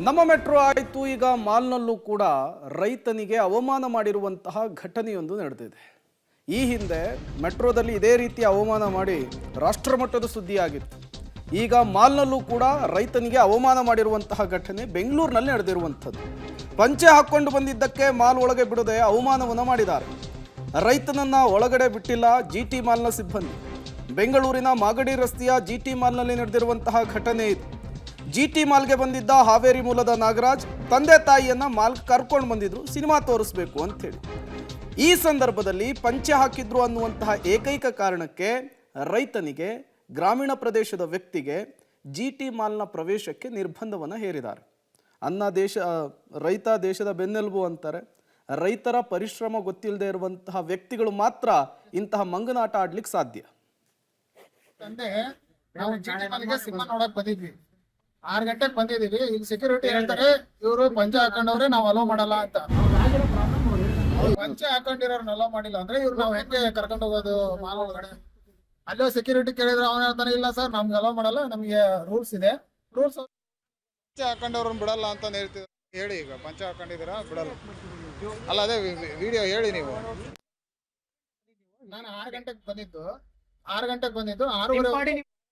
ನಮ್ಮ ಮೆಟ್ರೋ ಆಯಿತು. ಈಗ ಮಾಲ್ನಲ್ಲೂ ಕೂಡ ರೈತನಿಗೆ ಅವಮಾನ ಮಾಡಿರುವಂತಹ ಘಟನೆಯೊಂದು ನಡೆದಿದೆ. ಈ ಹಿಂದೆ ಮೆಟ್ರೋದಲ್ಲಿ ಇದೇ ರೀತಿ ಅವಮಾನ ಮಾಡಿ ರಾಷ್ಟ್ರಮಟ್ಟದ ಸುದ್ದಿಯಾಗಿತ್ತು. ಈಗ ಮಾಲ್ನಲ್ಲೂ ಕೂಡ ರೈತನಿಗೆ ಅವಮಾನ ಮಾಡಿರುವಂತಹ ಘಟನೆ ಬೆಂಗಳೂರಿನಲ್ಲಿ ನಡೆದಿರುವಂಥದ್ದು. ಪಂಚೆ ಹಾಕ್ಕೊಂಡು ಬಂದಿದ್ದಕ್ಕೆ ಮಾಲ್ ಒಳಗೆ ಬಿಡದೆ ಅವಮಾನವನ್ನು ಮಾಡಿದ್ದಾರೆ. ರೈತನನ್ನ ಒಳಗಡೆ ಬಿಟ್ಟಿಲ್ಲ ಜಿಟಿ ಮಾಲ್ನ ಸಿಬ್ಬಂದಿ. ಬೆಂಗಳೂರಿನ ಮಾಗಡಿ ರಸ್ತೆಯ ಜಿಟಿ ಮಾಲ್ನಲ್ಲಿ ನಡೆದಿರುವಂತಹ ಘಟನೆ ಇದು. ಜಿಟಿ ಮಾಲ್ಗೆ ಬಂದಿದ್ದ ಹಾವೇರಿ ಮೂಲದ ನಾಗರಾಜ್ ತಂದೆ ತಾಯಿಯನ್ನ ಮಾಲ್ ಕರ್ಕೊಂಡು ಬಂದಿದ್ರು ಸಿನಿಮಾ ತೋರಿಸ್ಬೇಕು ಅಂತೇಳಿ. ಈ ಸಂದರ್ಭದಲ್ಲಿ ಪಂಚೆ ಹಾಕಿದ್ರು ಅನ್ನುವಂತಹ ಏಕೈಕ ಕಾರಣಕ್ಕೆ ರೈತನಿಗೆ, ಗ್ರಾಮೀಣ ಪ್ರದೇಶದ ವ್ಯಕ್ತಿಗೆ ಜಿಟಿ ಮಾಲ್ನ ಪ್ರವೇಶಕ್ಕೆ ನಿರ್ಬಂಧವನ್ನು ಹೇರಿದ್ದಾರೆ. ರೈತ ದೇಶದ ಬೆನ್ನೆಲುಬು ಅಂತಾರೆ. ರೈತರ ಪರಿಶ್ರಮ ಗೊತ್ತಿಲ್ಲದೆ ಇರುವಂತಹ ವ್ಯಕ್ತಿಗಳು ಮಾತ್ರ ಇಂತಹ ಮಂಗನಾಟ ಆಡ್ಲಿಕ್ಕೆ ಸಾಧ್ಯ. ನಾವು ಜಿಟಿ ಮಾಲ್ಗೆ ಸಿನಿಮಾ ನೋಡಕ್ ಬಂದಿದ್ವಿ. 6 ಗಂಟೆಗೆ ಬಂದಿದೀವಿ. ಈಗ ಸೆಕ್ಯೂರಿಟಿ ಹೇಳ್ತಾರೆ ಇವರು ಪಂಚೆ ಹಾಕೊಂಡವ್ರೆ ನಾವು ಅಲೋ ಮಾಡಲ್ಲ ಅಂತ. ಪಂಚೆ ಹಾಕೊಂಡಿರೋರ್ನ ಅಲೋ ಮಾಡಿಲ್ಲ ಅಂದ್ರೆ ಇವ್ರು ನಾವ್ ಹೆಂಗೆ ಕರ್ಕೊಂಡು ಹೋಗೋದು ಮಾಲ್ ಒಳಗಡೆ? ಅಲ್ಲೋ ಸೆಕ್ಯೂರಿಟಿ ಕೇಳಿದ್ರೆ ಅವನ ಹೇಳ್ತಾನೆ ಇಲ್ಲ ಸರ್ ನಮ್ಗೆ ಅಲೋ ಮಾಡಲ್ಲ, ನಮ್ಗೆ ರೂಲ್ಸ್ ಇದೆ. ರೂಲ್ಸ್ ಪಂಚೆ ಹಾಕೊಂಡವ್ರನ್ನ ಬಿಡಲ್ಲ ಅಂತ ಹೇಳ್ತೀವಿ. ಹೇಳಿ, ಈಗ ಪಂಚೆ ಹಾಕೊಂಡಿದ್ದೀರಾ ಬಿಡಲ್ಲ ಅಲ್ಲ, ಅದೇ ವಿಡಿಯೋ ಹೇಳಿ ನೀವು. ನಾನು 6 ಗಂಟೆಗೆ ಬಂದಿದ್ದು 6:30